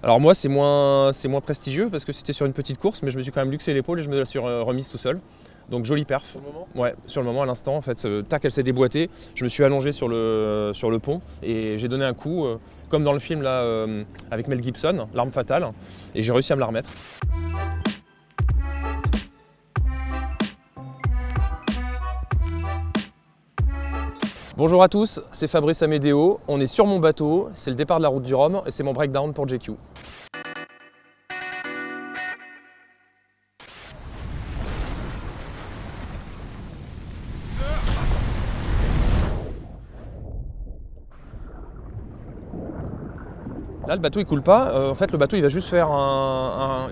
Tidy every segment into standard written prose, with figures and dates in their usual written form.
Alors moi, c'est moins prestigieux parce que c'était sur une petite course, mais je me suis quand même luxé l'épaule et je me la suis remise tout seul. Donc jolie perf. Sur le moment? Ouais, sur le moment, à l'instant, en fait, tac, elle s'est déboîtée. Je me suis allongé sur le pont et j'ai donné un coup, comme dans le film là, avec Mel Gibson, L'arme fatale, et j'ai réussi à me la remettre. Bonjour à tous, c'est Fabrice Amedeo, on est sur mon bateau, c'est le départ de la route du Rhum et c'est mon breakdown pour JQ. Là, le bateau il coule pas. En fait, le bateau il va juste faire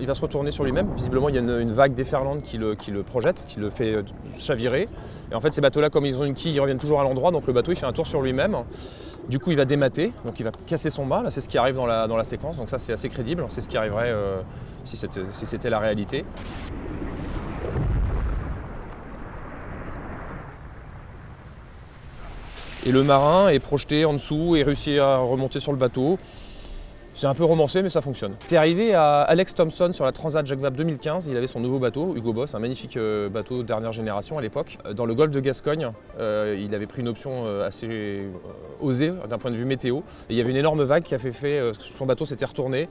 il va se retourner sur lui-même. Visiblement, il y a une vague déferlante qui le projette, qui le fait chavirer. Et en fait, ces bateaux-là, comme ils ont une quille, ils reviennent toujours à l'endroit. Donc le bateau il fait un tour sur lui-même. Du coup, il va démater, donc il va casser son mât. Là, c'est ce qui arrive dans la séquence. Donc ça, c'est assez crédible. C'est ce qui arriverait si c'était la réalité. Et le marin est projeté en dessous et réussit à remonter sur le bateau. C'est un peu romancé, mais ça fonctionne. C'est arrivé à Alex Thompson sur la Transat Jacques Vabre 2015. Il avait son nouveau bateau, Hugo Boss, un magnifique bateau dernière génération à l'époque. Dans le golfe de Gascogne, il avait pris une option assez osée d'un point de vue météo. Et il y avait une énorme vague qui a fait son bateau s'était retourné,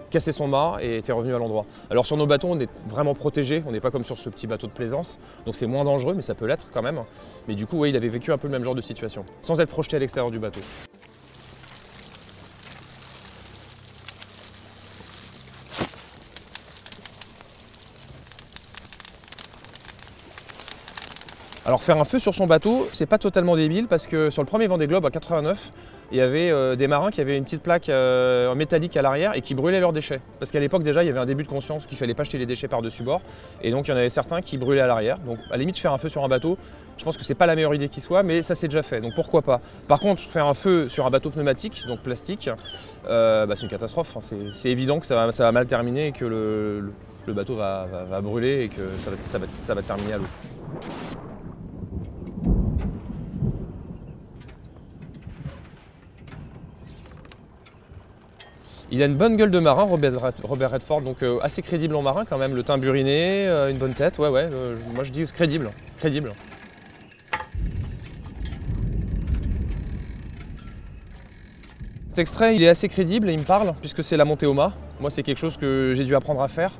cassé son mât et était revenu à l'endroit. Alors sur nos bateaux, on est vraiment protégé, on n'est pas comme sur ce petit bateau de plaisance, donc c'est moins dangereux, mais ça peut l'être quand même. Mais du coup, ouais, il avait vécu un peu le même genre de situation, sans être projeté à l'extérieur du bateau. Alors faire un feu sur son bateau, c'est pas totalement débile parce que sur le premier Vendée Globe à 89, il y avait des marins qui avaient une petite plaque en métallique à l'arrière et qui brûlaient leurs déchets. Parce qu'à l'époque déjà, il y avait un début de conscience qu'il fallait pas jeter les déchets par-dessus bord. Et donc il y en avait certains qui brûlaient à l'arrière. Donc à la limite, faire un feu sur un bateau, je pense que c'est pas la meilleure idée qui soit, mais ça s'est déjà fait. Donc pourquoi pas. Par contre, faire un feu sur un bateau pneumatique, donc plastique, c'est une catastrophe. C'est évident que ça va mal terminer et que le bateau va brûler et que ça va terminer à l'eau. Il a une bonne gueule de marin, Robert Redford, donc assez crédible en marin quand même, le teint buriné, une bonne tête, ouais, moi je dis crédible, crédible. Cet extrait, il est assez crédible et il me parle, puisque c'est la montée au mât. Moi, c'est quelque chose que j'ai dû apprendre à faire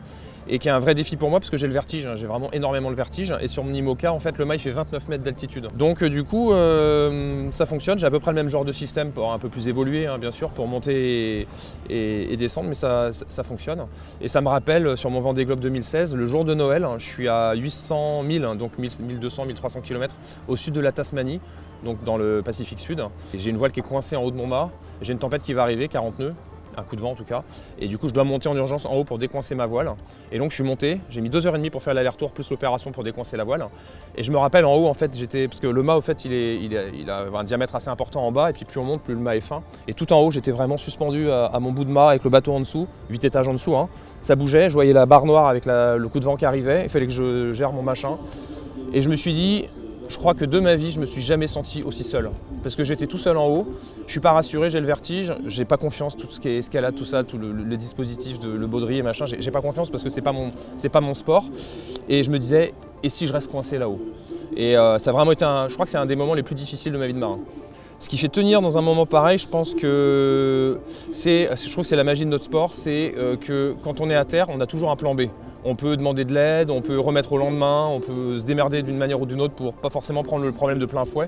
et qui est un vrai défi pour moi parce que j'ai le vertige, hein. J'ai vraiment énormément le vertige et sur mon IMOCA en fait le mât il fait 29 mètres d'altitude. Donc du coup ça fonctionne, j'ai à peu près le même genre de système, un peu plus évolué hein, bien sûr pour monter et descendre, mais ça fonctionne. Et ça me rappelle sur mon Vendée Globe 2016, le jour de Noël, hein, je suis à 800 000, donc 1200-1300 km au sud de la Tasmanie, donc dans le Pacifique Sud. J'ai une voile qui est coincée en haut de mon mât, j'ai une tempête qui va arriver, 40 nœuds. Un coup de vent en tout cas, et du coup je dois monter en urgence en haut pour décoincer ma voile. Et donc je suis monté, j'ai mis 2h30 pour faire l'aller-retour plus l'opération pour décoincer la voile. Et je me rappelle en haut en fait parce que le mât au fait il a un diamètre assez important en bas et puis plus on monte plus le mât est fin. Et tout en haut j'étais vraiment suspendu à mon bout de mât avec le bateau en dessous, 8 étages en dessous, hein. Ça bougeait, je voyais la barre noire avec le coup de vent qui arrivait, il fallait que je gère mon machin. Et je me suis dit, je crois que de ma vie, je me suis jamais senti aussi seul. Parce que j'étais tout seul en haut, je suis pas rassuré, j'ai le vertige, j'ai pas confiance, tout ce qui est escalade, tout ça, tout le dispositif, le baudrier, machin, j'ai pas confiance parce que c'est pas mon sport. Et je me disais, et si je reste coincé là-haut? Et ça a vraiment été je crois que c'est un des moments les plus difficiles de ma vie de marin. Ce qui fait tenir dans un moment pareil, je pense que je trouve que c'est la magie de notre sport, c'est que quand on est à terre, on a toujours un plan B. On peut demander de l'aide, on peut remettre au lendemain, on peut se démerder d'une manière ou d'une autre pour pas forcément prendre le problème de plein fouet.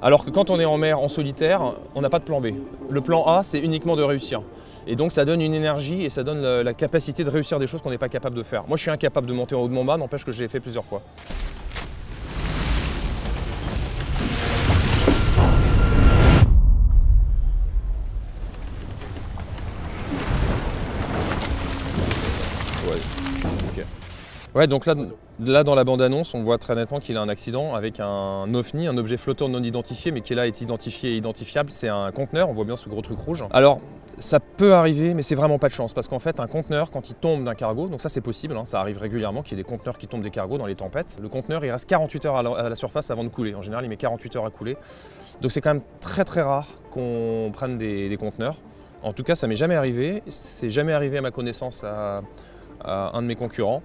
Alors que quand on est en mer, en solitaire, on n'a pas de plan B. Le plan A, c'est uniquement de réussir. Et donc ça donne une énergie et ça donne la capacité de réussir des choses qu'on n'est pas capable de faire. Moi je suis incapable de monter en haut de mon mât, n'empêche que je l'ai fait plusieurs fois. Ouais, donc là dans la bande-annonce, on voit très nettement qu'il a un accident avec un OVNI, un objet flottant non identifié, mais qui là est identifié et identifiable. C'est un conteneur, on voit bien ce gros truc rouge. Alors, ça peut arriver, mais c'est vraiment pas de chance, parce qu'en fait, un conteneur, quand il tombe d'un cargo, donc ça c'est possible, hein, ça arrive régulièrement qu'il y ait des conteneurs qui tombent des cargos dans les tempêtes. Le conteneur, il reste 48 heures à la surface avant de couler. En général, il met 48 heures à couler. Donc c'est quand même très rare qu'on prenne des conteneurs. En tout cas, ça m'est jamais arrivé. C'est jamais arrivé à ma connaissance à un de mes concurrents.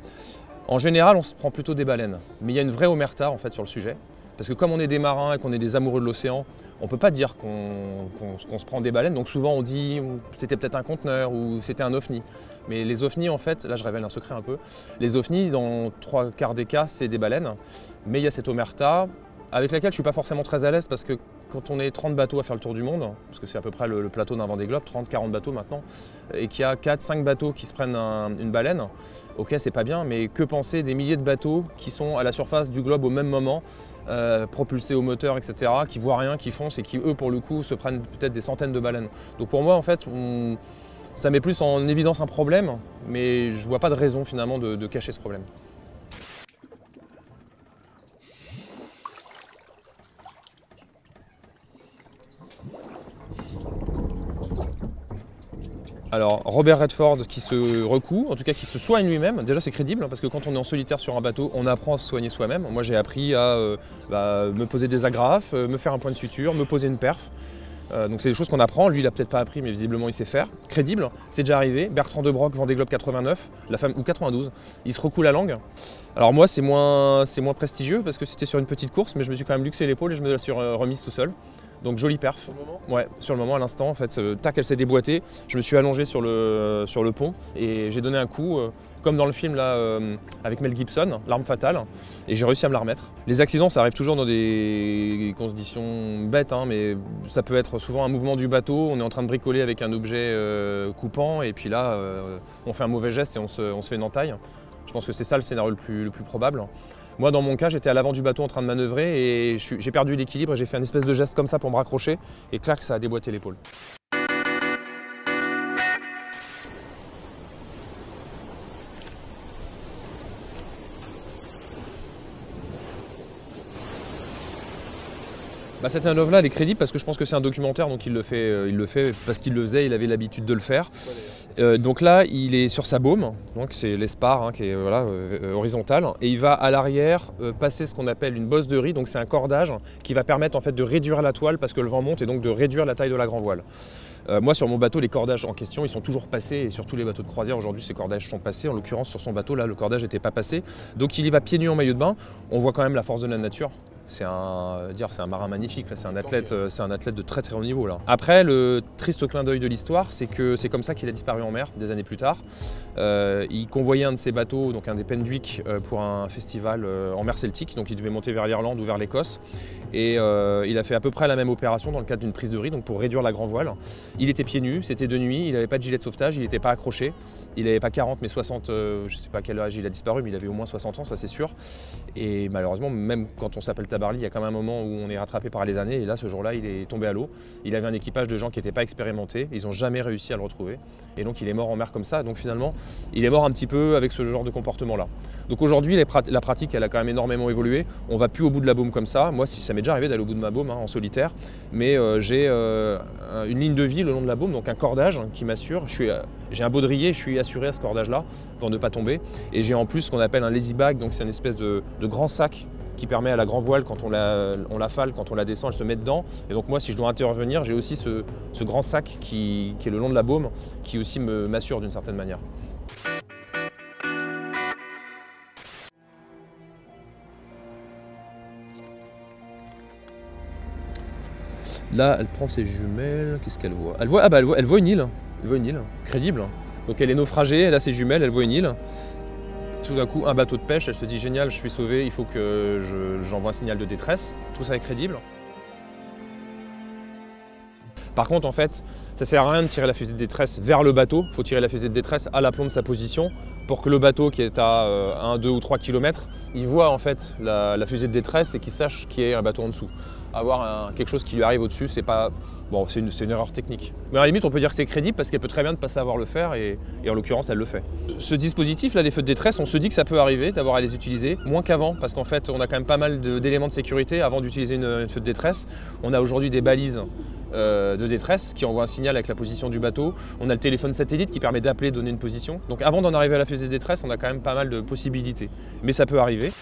En général, on se prend plutôt des baleines. Mais il y a une vraie omerta en fait sur le sujet. Parce que comme on est des marins et qu'on est des amoureux de l'océan, on ne peut pas dire qu'on se prend des baleines. Donc souvent on dit c'était peut-être un conteneur ou c'était un ovni. Mais les ovnis en fait, là je révèle un secret un peu, les ovnis dans 3/4 des cas c'est des baleines. Mais il y a cette omerta avec laquelle je ne suis pas forcément très à l'aise parce que quand on est 30 bateaux à faire le tour du monde, parce que c'est à peu près le plateau d'un Vendée Globe, 30-40 bateaux maintenant, et qu'il y a 4-5 bateaux qui se prennent une baleine, ok c'est pas bien, mais que penser des milliers de bateaux qui sont à la surface du globe au même moment, propulsés au moteur, etc., qui voient rien, qui foncent et qui eux pour le coup se prennent peut-être des centaines de baleines. Donc pour moi en fait, ça met plus en évidence un problème, mais je vois pas de raison finalement de cacher ce problème. Alors Robert Redford qui se recoue, en tout cas qui se soigne lui-même, déjà c'est crédible hein, parce que quand on est en solitaire sur un bateau, on apprend à se soigner soi-même. Moi j'ai appris à me poser des agrafes, me faire un point de suture, me poser une perf. Donc c'est des choses qu'on apprend, lui il a peut-être pas appris mais visiblement il sait faire. Crédible, c'est déjà arrivé, Bertrand de Broc, Vendée Globe 89, ou 92, il se recoue la langue. Alors moi c'est moins prestigieux parce que c'était sur une petite course mais je me suis quand même luxé l'épaule et je me la suis remise tout seul. Donc jolie perf. Sur le moment ? Ouais, sur le moment, à l'instant, en fait, tac, elle s'est déboîtée. Je me suis allongé sur le pont et j'ai donné un coup, comme dans le film là, avec Mel Gibson, L'arme fatale, et j'ai réussi à me la remettre. Les accidents, ça arrive toujours dans des conditions bêtes, hein, mais ça peut être souvent un mouvement du bateau, on est en train de bricoler avec un objet coupant, et puis là, on fait un mauvais geste et on se fait une entaille. Je pense que c'est ça le scénario le plus probable. Moi, dans mon cas, j'étais à l'avant du bateau en train de manœuvrer et j'ai perdu l'équilibre et j'ai fait une espèce de geste comme ça pour me raccrocher et clac, ça a déboîté l'épaule. Cette manœuvre-là, elle est crédible parce que je pense que c'est un documentaire, donc il le fait parce qu'il le faisait, il avait l'habitude de le faire. Donc là, il est sur sa baume, donc c'est l'espar hein, qui est horizontale, et il va à l'arrière passer ce qu'on appelle une bosse de riz, donc c'est un cordage qui va permettre en fait de réduire la toile parce que le vent monte et donc de réduire la taille de la grand voile. Moi sur mon bateau, les cordages en question, ils sont toujours passés et sur tous les bateaux de croisière aujourd'hui, ces cordages sont passés. En l'occurrence sur son bateau, là, le cordage n'était pas passé. Donc il y va pieds nus en maillot de bain, on voit quand même la force de la nature. C'est un marin magnifique, c'est un athlète de très très haut niveau. Là. Après, le triste clin d'œil de l'histoire, c'est que c'est comme ça qu'il a disparu en mer des années plus tard. Il convoyait un de ses bateaux, donc un des Pendwick, pour un festival en mer Celtique, donc il devait monter vers l'Irlande ou vers l'Écosse. Et il a fait à peu près la même opération dans le cadre d'une prise de riz, donc pour réduire la grand voile. Il était pieds nus, c'était de nuit, il n'avait pas de gilet de sauvetage, il n'était pas accroché. Il n'avait pas 40 mais 60, je ne sais pas à quel âge il a disparu, mais il avait au moins 60 ans, ça c'est sûr. Et malheureusement, même quand on s'appelle Tabarly, il y a quand même un moment où on est rattrapé par les années. Et là, ce jour-là, il est tombé à l'eau. Il avait un équipage de gens qui n'étaient pas expérimentés. Ils n'ont jamais réussi à le retrouver. Et donc, il est mort en mer comme ça. Donc finalement, il est mort un petit peu avec ce genre de comportement-là. Donc aujourd'hui, la pratique, elle a quand même énormément évolué. On ne va plus au bout de la baume comme ça. Moi, ça m'est déjà arrivé d'aller au bout de ma baume hein, en solitaire. Mais j'ai une ligne de vie le long de la baume, donc un cordage qui m'assure. J'ai un baudrier, je suis assuré à ce cordage-là pour ne pas tomber. Et j'ai en plus ce qu'on appelle un lazy bag, donc c'est une espèce de grand sac qui permet à la grand voile, quand on la fale, quand on la descend, elle se met dedans. Et donc moi, si je dois intervenir, j'ai aussi ce grand sac qui est le long de la baume, qui aussi m'assure d'une certaine manière. Là, elle prend ses jumelles, qu'est-ce qu'elle voit ? Elle voit une île, crédible. Donc elle est naufragée, elle a ses jumelles, elle voit une île. Tout d'un coup, un bateau de pêche, elle se dit génial, je suis sauvé, il faut que j'envoie un signal de détresse. Tout ça est crédible. Par contre, en fait, ça sert à rien de tirer la fusée de détresse vers le bateau. Il faut tirer la fusée de détresse à l'aplomb de sa position pour que le bateau qui est à 1, 2 ou 3 km, il voit en fait la fusée de détresse et qu'il sache qu'il y a un bateau en dessous. Avoir quelque chose qui lui arrive au-dessus, c'est pas... Bon, c'est une erreur technique. Mais à la limite, on peut dire que c'est crédible parce qu'elle peut très bien ne pas savoir le faire et en l'occurrence, elle le fait. Ce dispositif, là, les feux de détresse, on se dit que ça peut arriver d'avoir à les utiliser, moins qu'avant, parce qu'en fait, on a quand même pas mal d'éléments de sécurité avant d'utiliser une feu de détresse. On a aujourd'hui des balises de détresse qui envoient un signal avec la position du bateau. On a le téléphone satellite qui permet d'appeler, donner une position. Donc avant d'en arriver à la fusée de détresse, on a quand même pas mal de possibilités. Mais ça peut arriver.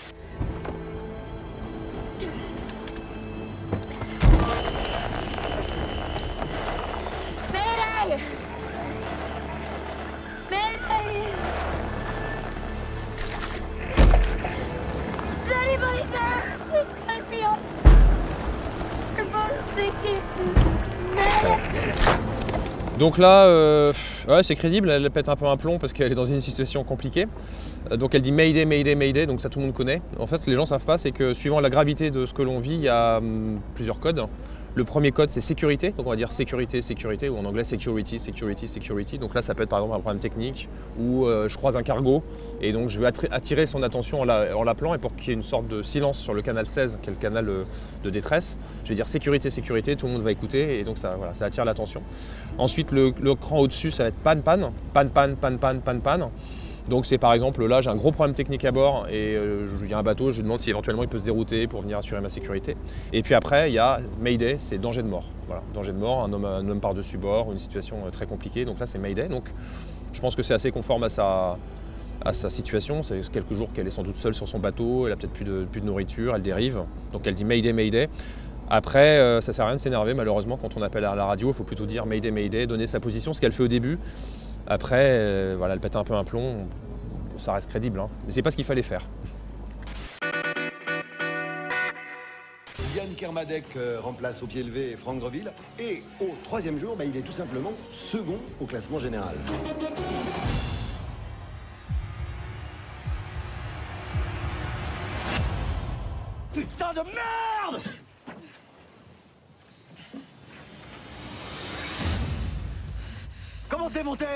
Donc là, ouais, c'est crédible, elle pète un peu un plomb parce qu'elle est dans une situation compliquée. Donc elle dit Mayday, Mayday, Mayday, donc ça tout le monde connaît. En fait, ce que les gens ne savent pas, c'est que suivant la gravité de ce que l'on vit, il y a plusieurs codes. Le premier code, c'est sécurité, donc on va dire sécurité, sécurité, ou en anglais security, security, security. Donc là, ça peut être par exemple un problème technique, ou je croise un cargo, et donc je vais attirer son attention en l'appelant, et pour qu'il y ait une sorte de silence sur le canal 16, qui est le canal de détresse, je vais dire sécurité, sécurité, tout le monde va écouter, et donc ça, voilà, ça attire l'attention. Ensuite, le cran au-dessus, ça va être panne, panne, panne, panne, panne, panne, panne, panne. Donc c'est par exemple, là j'ai un gros problème technique à bord et il y a un bateau, je lui demande si éventuellement il peut se dérouter pour venir assurer ma sécurité. Et puis après, il y a Mayday, c'est danger de mort. Voilà, danger de mort, un homme par-dessus bord, une situation très compliquée, donc là c'est Mayday. Donc je pense que c'est assez conforme à sa situation, c'est quelques jours qu'elle est sans doute seule sur son bateau, elle a peut-être plus de nourriture, elle dérive, donc elle dit Mayday, Mayday. Après, ça sert à rien de s'énerver malheureusement quand on appelle à la radio, il faut plutôt dire Mayday, Mayday, donner sa position, ce qu'elle fait au début. Après, voilà, elle pète un peu un plomb, ça reste crédible, hein. Mais c'est pas ce qu'il fallait faire. Yann Kermadec remplace au pied levé Franck Greville. Et au troisième jour, il est tout simplement second au classement général. Putain de merde! Comment t'es monté?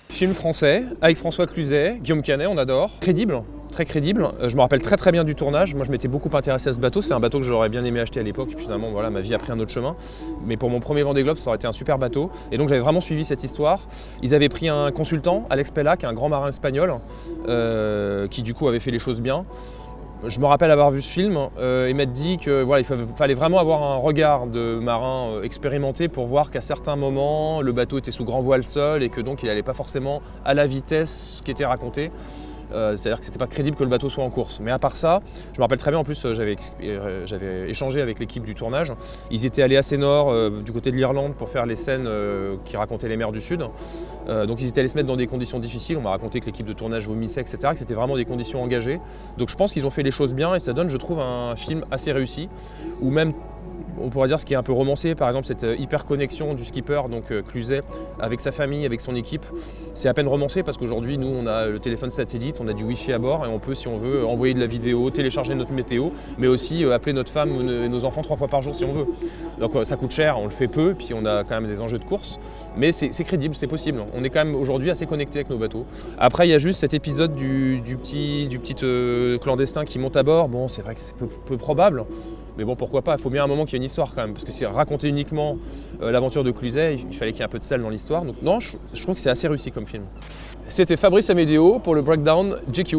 Film français, avec François Cluzet, Guillaume Canet, on adore. Crédible, très crédible. Je me rappelle très bien du tournage. Moi, je m'étais beaucoup intéressé à ce bateau. C'est un bateau que j'aurais bien aimé acheter à l'époque. Et puis finalement, voilà, ma vie a pris un autre chemin. Mais pour mon premier Vendée Globe, ça aurait été un super bateau. Et donc, j'avais vraiment suivi cette histoire. Ils avaient pris un consultant, Alex Pellac, un grand marin espagnol, qui du coup avait fait les choses bien. Je me rappelle avoir vu ce film et m'être dit que voilà, il fallait vraiment avoir un regard de marin expérimenté pour voir qu'à certains moments, le bateau était sous grand voile seul et que donc il n'allait pas forcément à la vitesse qui était racontée. C'est-à-dire que c'était pas crédible que le bateau soit en course. Mais à part ça, je me rappelle très bien, en plus j'avais échangé avec l'équipe du tournage. Ils étaient allés assez nord, du côté de l'Irlande, pour faire les scènes qui racontaient les mers du Sud. Donc ils étaient allés se mettre dans des conditions difficiles. On m'a raconté que l'équipe de tournage vomissait, etc. Que c'était vraiment des conditions engagées. Donc je pense qu'ils ont fait les choses bien et ça donne, je trouve, un film assez réussi. Ou même, on pourrait dire ce qui est un peu romancé, par exemple cette hyper connexion du skipper, donc Cluzet, avec sa famille, avec son équipe. C'est à peine romancé parce qu'aujourd'hui, nous, on a le téléphone satellite, on a du wifi à bord et on peut, si on veut, envoyer de la vidéo, télécharger notre météo, mais aussi appeler notre femme ou nos enfants 3 fois par jour si on veut. Donc ça coûte cher, on le fait peu, puis on a quand même des enjeux de course, mais c'est crédible, c'est possible. On est quand même aujourd'hui assez connecté avec nos bateaux. Après, il y a juste cet épisode du petit clandestin qui monte à bord. Bon, c'est vrai que c'est peu probable. Mais bon, pourquoi pas, il faut bien un moment qu'il y ait une histoire quand même, parce que si raconter uniquement l'aventure de Cluzet, il fallait qu'il y ait un peu de sel dans l'histoire. Donc non, je trouve que c'est assez réussi comme film. C'était Fabrice Amédéo pour le Breakdown GQ.